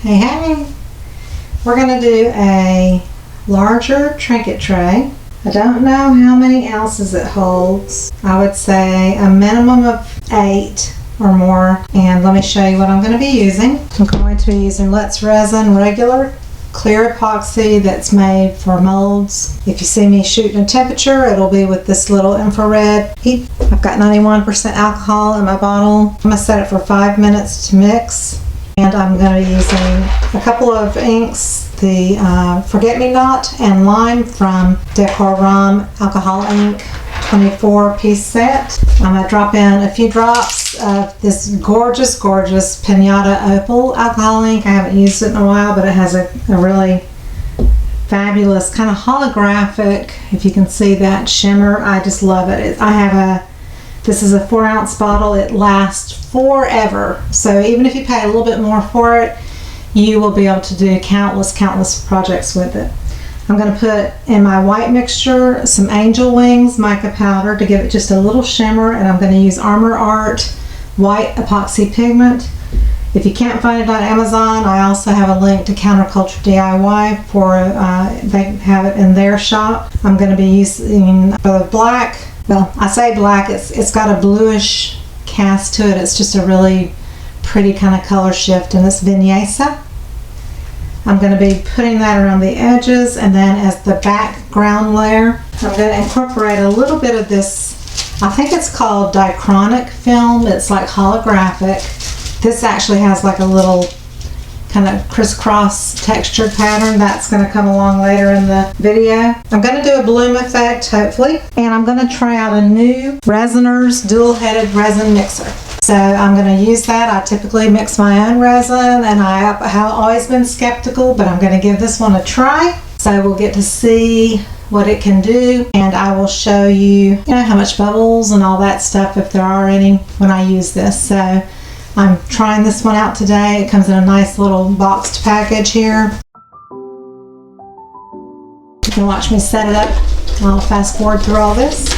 Hey, we're going to do a larger trinket tray. I don't know how many ounces it holds. I would say a minimum of 8 or more. And let me show you what I'm going to be using. I'm going to be using Lett's resin, regular clear epoxy that's made for molds. If you see me shooting a temperature, it'll be with this little infrared heat. I've got 91% alcohol in my bottle. I'm going to set it for 5 minutes to mix. And I'm going to be using a couple of inks, the Forget-Me-Not and Lime from Decorum Alcohol Ink 24-piece set. I'm going to drop in a few drops of this gorgeous Pinata Opal alcohol ink. I haven't used it in a while, but it has a really fabulous kind of holographic, if you can see that shimmer. I just love it. This is a 4-ounce bottle. It lasts forever. So even if you pay a little bit more for it, you will be able to do countless projects with it. I'm going to put in my white mixture some Angel Wings mica powder to give it just a little shimmer, and I'm going to use Armor Art white epoxy pigment. If you can't find it on Amazon, I also have a link to Counterculture DIY for they have it in their shop. I'm going to be using the black. Well, I say black, it's got a bluish cast to it. It's just a really pretty kind of color shift, and it's Vinyasa. I'm going to be putting that around the edges, and then as the background layer, I'm going to incorporate a little bit of this, I think it's called diachronic film. It's like holographic. This actually has like a little kind of crisscross textured pattern. That's going to come along later in the video. I'm going to do a bloom effect, hopefully, and I'm going to try out a new Resiners dual-headed resin mixer. So I'm going to use that. I typically mix my own resin, and I have always been skeptical, but I'm going to give this one a try. So we'll get to see what it can do, and I will show you, how much bubbles and all that stuff, if there are any, when I use this. So I'm trying this one out today. It comes in a nice little boxed package here. You can watch me set it up. I'll fast forward through all this.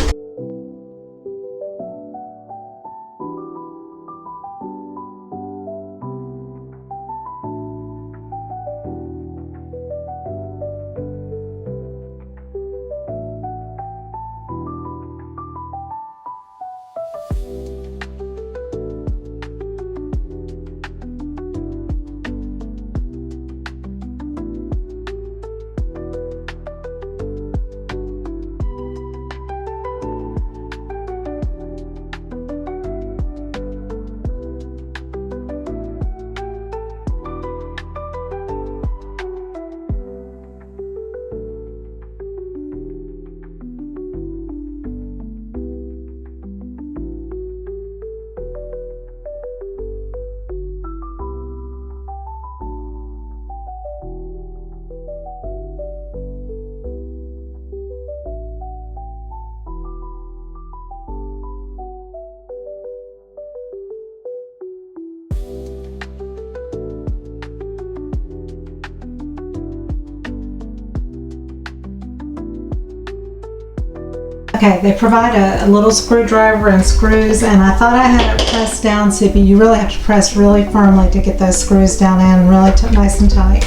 Okay, they provide a little screwdriver and screws, and I thought I had it pressed down, so you really have to press really firmly to get those screws down in really nice and tight.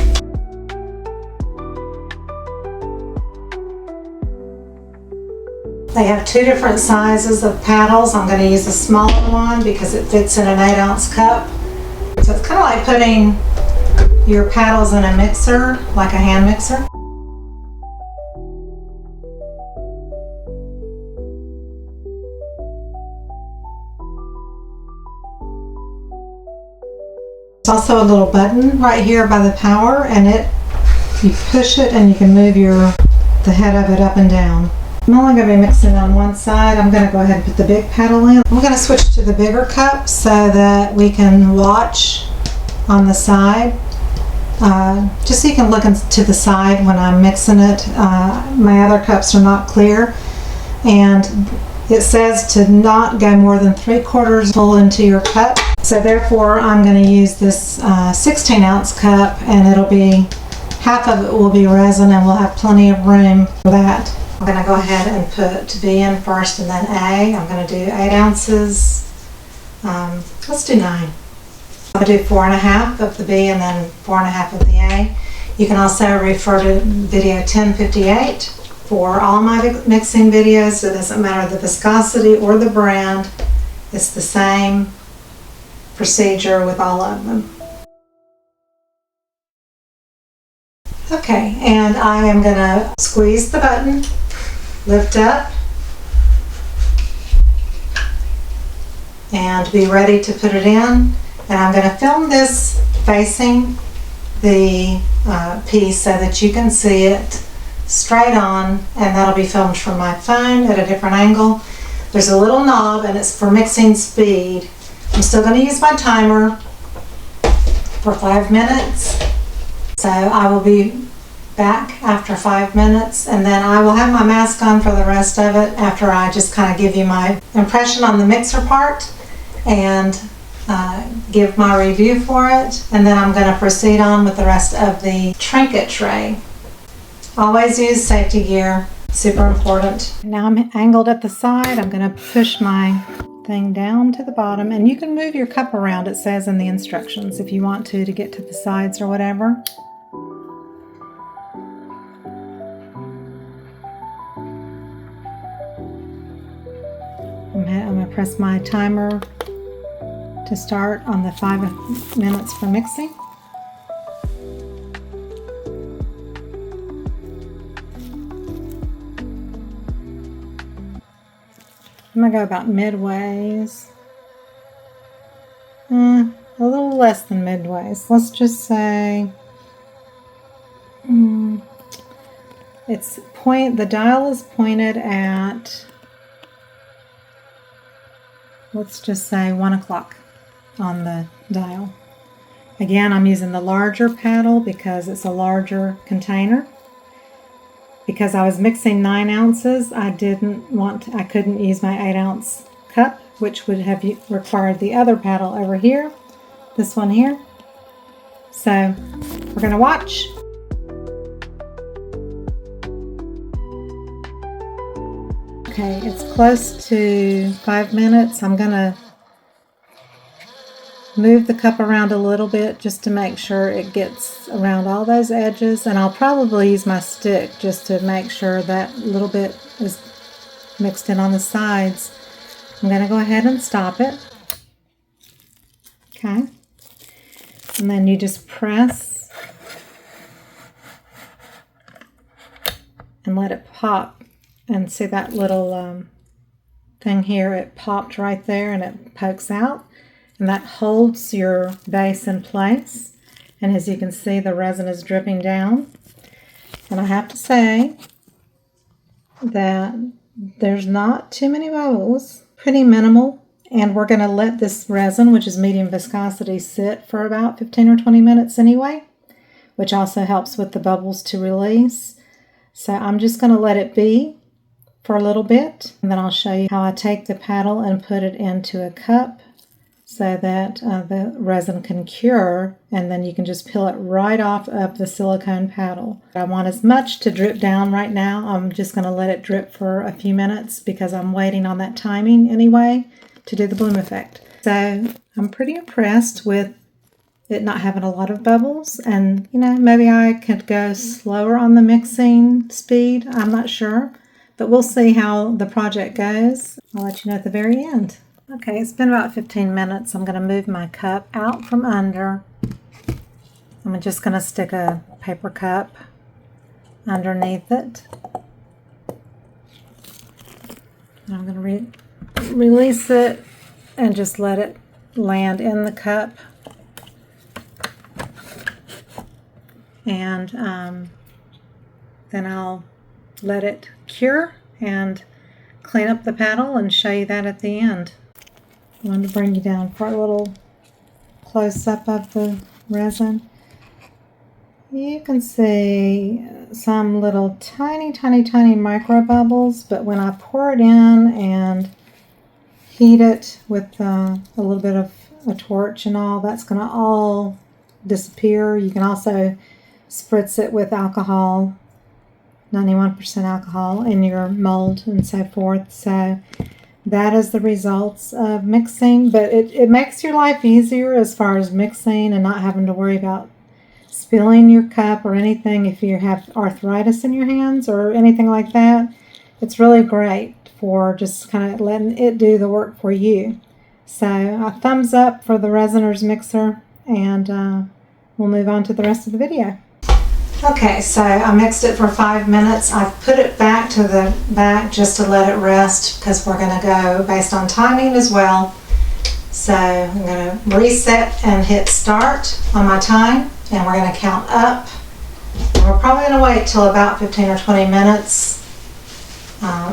They have 2 different sizes of paddles. I'm going to use the smaller one because it fits in an 8-ounce cup. So it's kind of like putting your paddles in a mixer, like a hand mixer. There's also a little button right here by the power, and you push it and you can move the head of it up and down. I'm only going to be mixing on one side. I'm going to go ahead and put the big paddle in. I'm going to switch to the bigger cup so that we can watch on the side. Just so you can look to the side when I'm mixing it. My other cups are not clear, and it says to not go more than 3/4 full into your cup. So therefore I'm going to use this 16-ounce cup, and it'll be, half of it will be resin, and we'll have plenty of room for that. I'm going to go ahead and put B in first and then A. I'm going to do 8 ounces. Let's do 9. I'll do 4.5 of the B and then 4.5 of the A. You can also refer to video 1058 for all my mixing videos. It doesn't matter the viscosity or the brand. It's the same procedure with all of them. Okay, and I am going to squeeze the button, lift up, and be ready to put it in. And I'm going to film this facing the piece so that you can see it straight on, and that'll be filmed from my phone at a different angle. There's a little knob and it's for mixing speed. I'm still going to use my timer for 5 minutes. So I will be back after 5 minutes, and then I will have my mask on for the rest of it after I just kind of give you my impression on the mixer part and give my review for it, and then I'm going to proceed on with the rest of the trinket tray. Always use safety gear, super important. Now I'm angled at the side. I'm going to push my thing down to the bottom, and you can move your cup around, it says in the instructions, if you want to get to the sides or whatever. I'm going to press my timer to start on the 5 minutes for mixing. I'm going to go about midways. A little less than midways. Let's just say the dial is pointed at, let's just say 1 o'clock on the dial. Again, I'm using the larger paddle because it's a larger container. Because I was mixing 9 ounces, I couldn't use my 8-ounce cup, which would have required the other paddle over here, this one here. So we're going to watch. Okay, it's close to 5 minutes. I'm going to move the cup around a little bit just to make sure it gets around all those edges, and I'll probably use my stick just to make sure that little bit is mixed in on the sides. I'm going to go ahead and stop it. Okay, and then you just press and let it pop, and see that little thing here, it popped right there and it pokes out. And that holds your base in place. And as you can see, the resin is dripping down. And I have to say that there's not too many bubbles, pretty minimal. And we're going to let this resin, which is medium viscosity, sit for about 15 or 20 minutes anyway, which also helps with the bubbles to release. So I'm just going to let it be for a little bit. And then I'll show you how I take the paddle and put it into a cup, so that the resin can cure, and then you can just peel it right off of the silicone paddle. I want as much to drip down right now. I'm just going to let it drip for a few minutes because I'm waiting on that timing anyway to do the bloom effect. So I'm pretty impressed with it not having a lot of bubbles, and maybe I could go slower on the mixing speed. I'm not sure, but we'll see how the project goes. I'll let you know at the very end. Okay, it's been about 15 minutes. I'm going to move my cup out from under. I'm just going to stick a paper cup underneath it. And I'm going to release it and just let it land in the cup. And then I'll let it cure and clean up the paddle and show you that at the end. I wanted to bring you down for a little close-up of the resin. You can see some little tiny micro bubbles, but when I pour it in and heat it with a little bit of a torch and all, that's going to all disappear. You can also spritz it with alcohol, 91% alcohol in your mold and so forth. So that is the results of mixing, but it makes your life easier as far as mixing and not having to worry about spilling your cup or anything if you have arthritis in your hands or anything like that. It's really great for just kind of letting it do the work for you. So a thumbs up for the Resiners mixer, and we'll move on to the rest of the video. Okay, so I mixed it for 5 minutes. I've put it back to the back just to let it rest because we're going to go based on timing as well. So I'm going to reset and hit start on my time, and we're going to count up. And we're probably going to wait till about 15 or 20 minutes.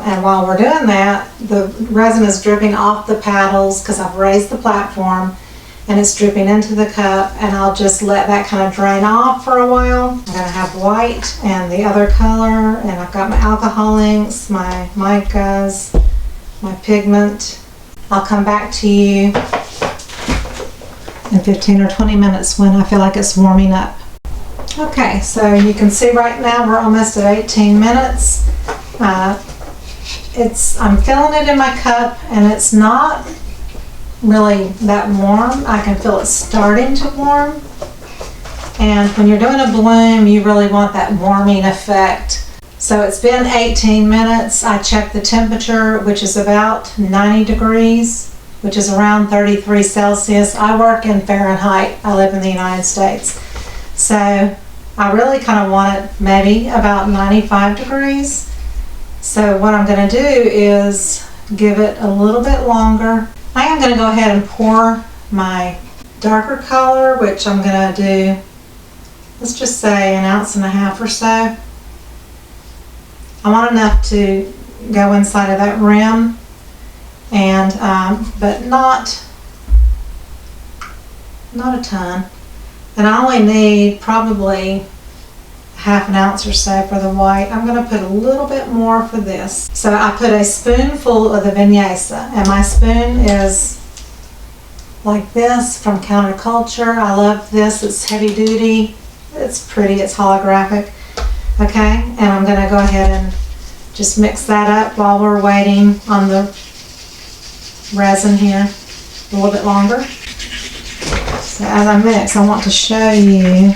And while we're doing that, the resin is dripping off the paddles because I've raised the platform, and it's dripping into the cup, and I'll just let that kind of drain off for a while. I'm going to have white and the other color, and I've got my alcohol inks, my micas, my pigment. I'll come back to you in 15 or 20 minutes when I feel like it's warming up. Okay, so you can see right now we're almost at 18 minutes. I'm feeling it in my cup, and it's not really that warm. I can feel it starting to warm. And when you're doing a bloom, you really want that warming effect. So it's been 18 minutes. I checked the temperature, which is about 90 degrees, which is around 33 Celsius. I work in Fahrenheit. I live in the United States. So I really kind of want it maybe about 95 degrees. So what I'm going to do is give it a little bit longer. I am going to go ahead and pour my darker color, which I'm going to do, let's just say 1.5 ounces or so. I want enough to go inside of that rim, and but not a ton. And I only need probably 1/2 ounce or so for the white. I'm going to put a little bit more for this. So I put a spoonful of the Vinyasa, and my spoon is like this from Counterculture. I love this. It's heavy duty. It's pretty. It's holographic. Okay, and I'm going to go ahead and just mix that up while we're waiting on the resin here a little bit longer. So as I mix, I want to show you,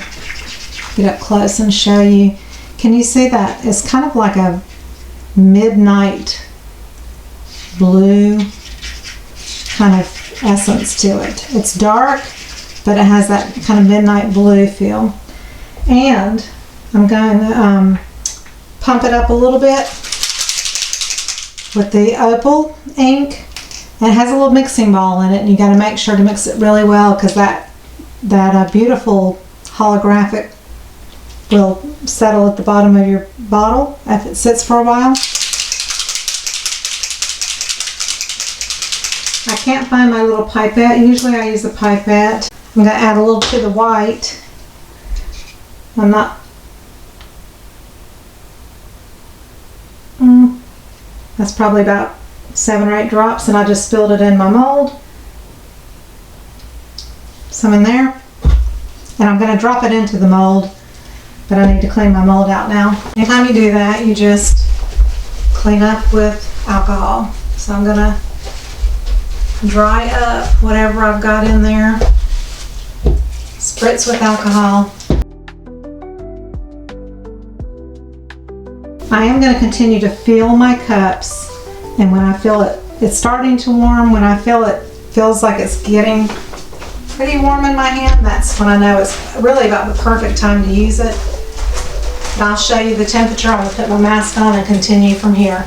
get up close and show you. Can you see that? It's kind of like a midnight blue kind of essence to it. It's dark, but it has that kind of midnight blue feel. And I'm going to pump it up a little bit with the opal ink. And it has a little mixing ball in it, and you got to make sure to mix it really well because that beautiful holographic will settle at the bottom of your bottle if it sits for a while. I can't find my little pipette. Usually I use a pipette. I'm going to add a little to the white. I'm not... that's probably about 7 or 8 drops, and I just spilled it in my mold. Some in there. And I'm going to drop it into the mold, but I need to clean my mold out now. Anytime you do that, you just clean up with alcohol. So I'm going to dry up whatever I've got in there. Spritz with alcohol. I am going to continue to fill my cups, and when I feel it's starting to warm, when I feel it feels like it's getting pretty warm in my hand, that's when I know it's really about the perfect time to use it. And I'll show you the temperature. I'm going to put my mask on and continue from here.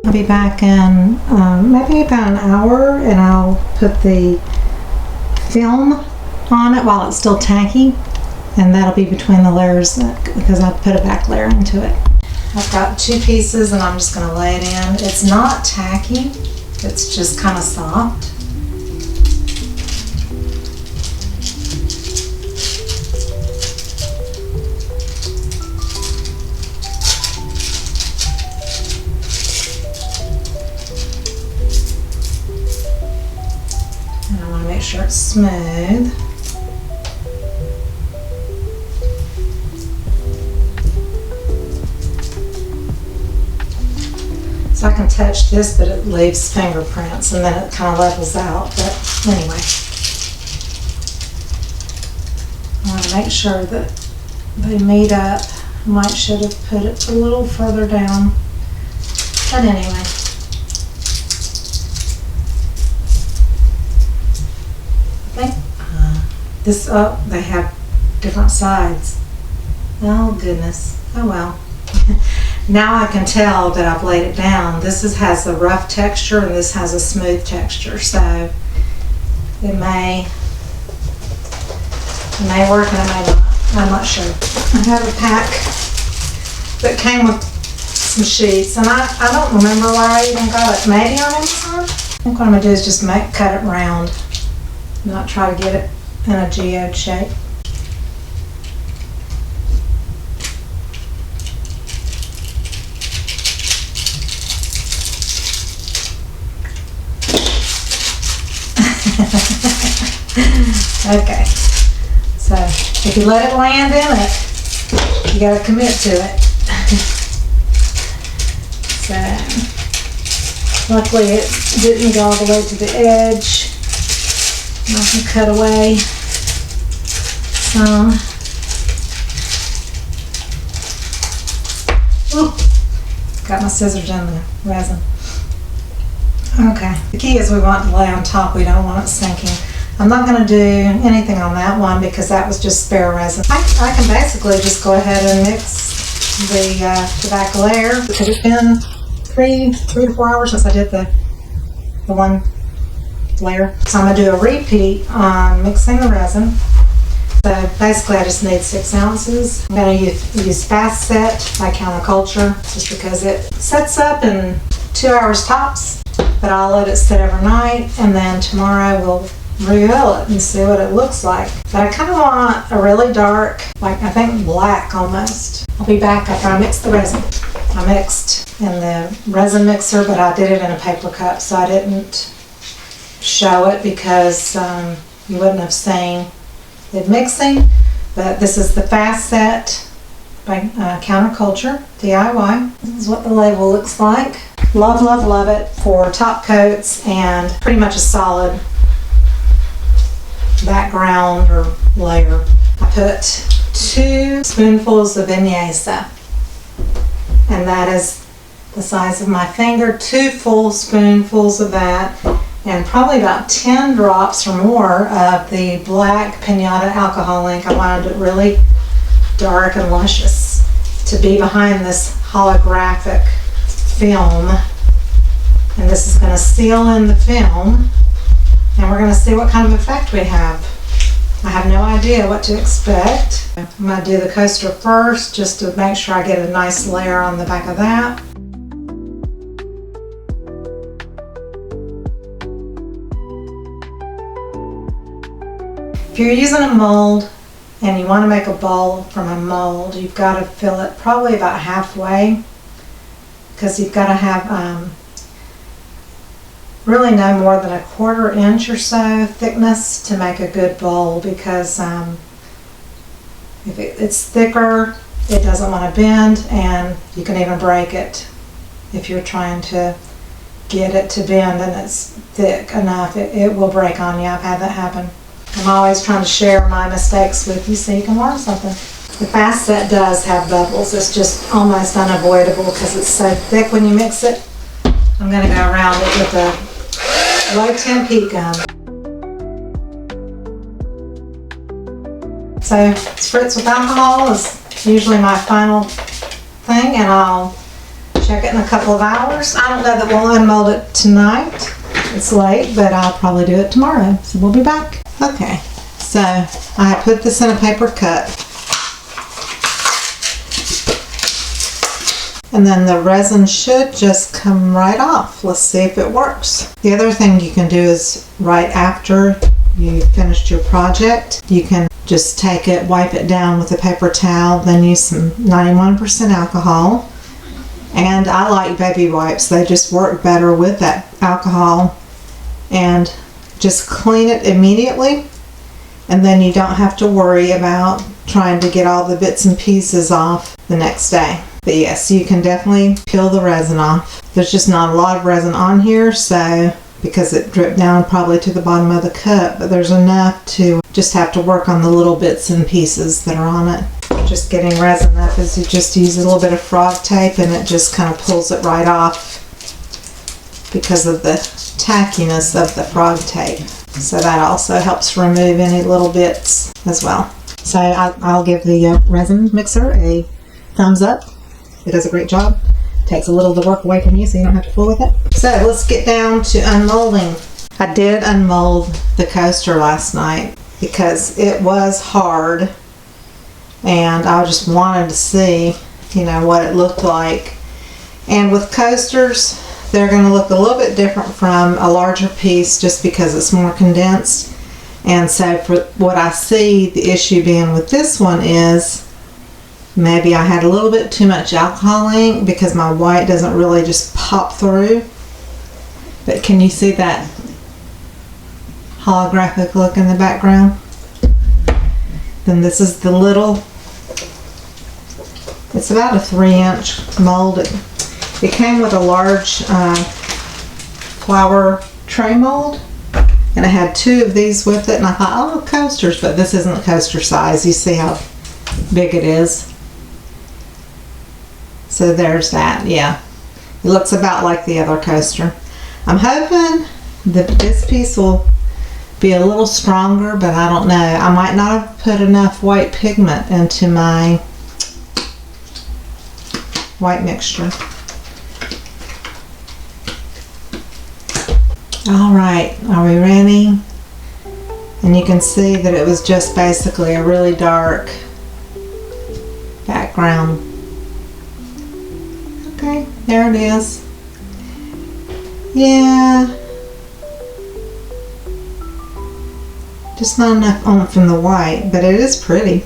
I'll be back in maybe about an hour, and I'll put the film on it while it's still tacky, and that'll be between the layers because I'll put a back layer into it. I've got 2 pieces and I'm just going to lay it in. It's not tacky, it's just kind of soft. And I want to make sure it's smooth. I can touch this, but it leaves fingerprints, and then it kind of levels out. But anyway, I want to make sure that they meet up. I should have put it a little further down, but anyway. I think they have different sides. Oh goodness. Oh well. Now I can tell that I've laid it down. This has a rough texture and this has a smooth texture, so it may work and it may not. I'm not sure. I have a pack that came with some sheets, and I don't remember where I even got it. Maybe on Amazon? I think what I'm going to do is just cut it round, not try to get it in a geode shape. Okay, so if you let it land in it, you gotta commit to it. So, luckily it didn't go all the way to the edge. I can cut away some. Ooh, got my scissors in the resin. Okay, the key is we want to lay on top, we don't want it sinking. I'm not going to do anything on that one because that was just spare resin. I can basically just go ahead and mix the back layer because it's been three to 4 hours since I did the one layer. So I'm going to do a repeat on mixing the resin. So basically I just need 6 ounces. I'm going to use Fast Set by Counterculture just because it sets up in 2 hours tops. But I'll let it sit overnight, and then tomorrow we'll reveal it and see what it looks like. But I kind of want a really dark, like I think black almost. I'll be back after I mix the resin. I mixed in the resin mixer, but I did it in a paper cup, so I didn't show it because you wouldn't have seen it mixing. But this is the Fast Set by Counterculture DIY. This is what the label looks like. Love, love, love it for top coats and pretty much a solid background or layer. I put 2 spoonfuls of vinyasa, and that is the size of my finger. 2 full spoonfuls of that, and probably about 10 drops or more of the black Pinata alcohol ink. I wanted it really dark and luscious to be behind this holographic film, and this is going to seal in the film, and we're going to see what kind of effect we have. I have no idea what to expect. I'm going to do the coaster first just to make sure I get a nice layer on the back of that. If you're using a mold and you want to make a bowl from a mold, you've got to fill it probably about halfway, because you've got to have really no more than 1/4 inch or so thickness to make a good bowl, because if it's thicker, it doesn't want to bend, and you can even break it if you're trying to get it to bend and it's thick enough. It will break on you. I've had that happen. I'm always trying to share my mistakes with you so you can learn something. The Fast Set does have bubbles. It's just almost unavoidable because it's so thick when you mix it. I'm going to go around it with a low temp heat gun. So spritz with alcohol is usually my final thing, and I'll check it in a couple of hours. I don't know that we'll unmold it tonight. It's late, but I'll probably do it tomorrow. So we'll be back. Okay, so I put this in a paper cut. And then the resin should just come right off. Let's see if it works. The other thing you can do is right after you finished your project, you can just take it, wipe it down with a paper towel, then use some 91% alcohol. And I like baby wipes. They just work better with that alcohol. And just clean it immediately. And then you don't have to worry about trying to get all the bits and pieces off the next day. But yes, you can definitely peel the resin off. There's just not a lot of resin on here, so because it dripped down probably to the bottom of the cup, but there's enough to just have to work on the little bits and pieces that are on it. Just getting resin up is you just use a little bit of frog tape and it just kind of pulls it right off because of the tackiness of the frog tape. So that also helps remove any little bits as well. So I'll give the resin mixer a thumbs up. It does a great job. Takes a little of the work away from you so you don't have to fool with it. So let's get down to unmolding. I did unmold the coaster last night because it was hard and I just wanted to see, you know, what it looked like. And with coasters, they're going to look a little bit different from a larger piece just because it's more condensed. And so for what I see the issue being with this one is maybe I had a little bit too much alcohol ink because my white doesn't really just pop through. But can you see that holographic look in the background? Then this is the little, it's about a 3-inch mold. It came with a large flower tray mold. And I had 2 of these with it. And I thought, oh, coasters. But this isn't coaster size. You see how big it is. So there's that, yeah. It looks about like the other coaster. I'm hoping that this piece will be a little stronger, but I don't know. I might not have put enough white pigment into my white mixture. All right, are we ready? And you can see that it was just basically a really dark background. Okay, there it is. Yeah. Just not enough oomph in the white, but it is pretty.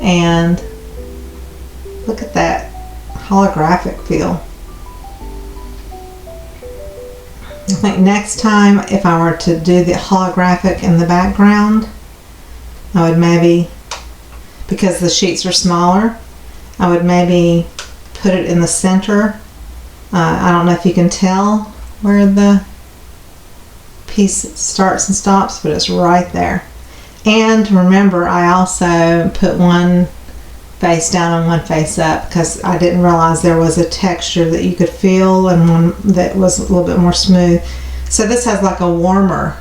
And look at that holographic feel. I think next time, if I were to do the holographic in the background, I would maybe, because the sheets are smaller, I would maybe put it in the center. I don't know if you can tell where the piece starts and stops, but it's right there. And remember, I also put one face down and one face up because I didn't realize there was a texture that you could feel and one that was a little bit more smooth. So this has like a warmer,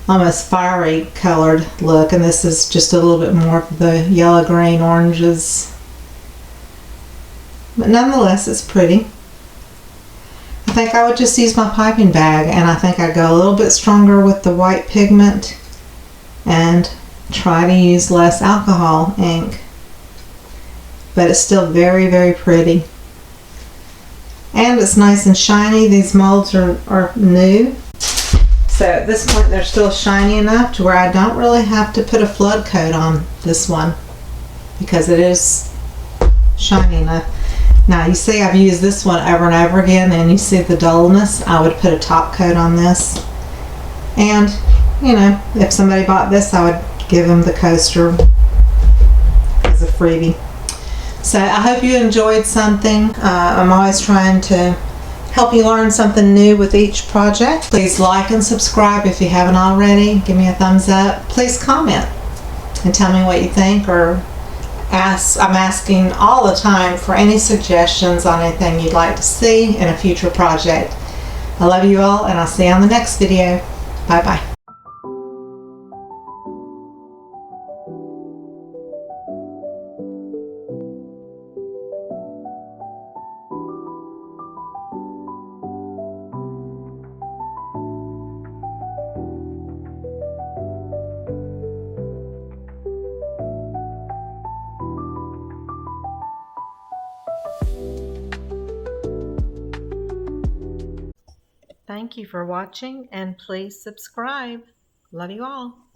almost fiery colored look, and this is just a little bit more of the yellow, green, oranges. But nonetheless, it's pretty. I think I would just use my piping bag, and I think I'd go a little bit stronger with the white pigment and try to use less alcohol ink. But it's still very, very pretty. And it's nice and shiny. These molds are new. So at this point, they're still shiny enough to where I don't really have to put a flood coat on this one because it is shiny enough. Now you see I've used this one over and over again, and you see the dullness. I would put a top coat on this. And, you know, if somebody bought this, I would give them the coaster as a freebie. So I hope you enjoyed something. I'm always trying to help you learn something new with each project. Please like and subscribe if you haven't already. Give me a thumbs up. Please comment and tell me what you think, or I'm asking all the time for any suggestions on anything you'd like to see in a future project. I love you all, and I'll see you on the next video. Bye bye. Thank you for watching and please subscribe. Love you all.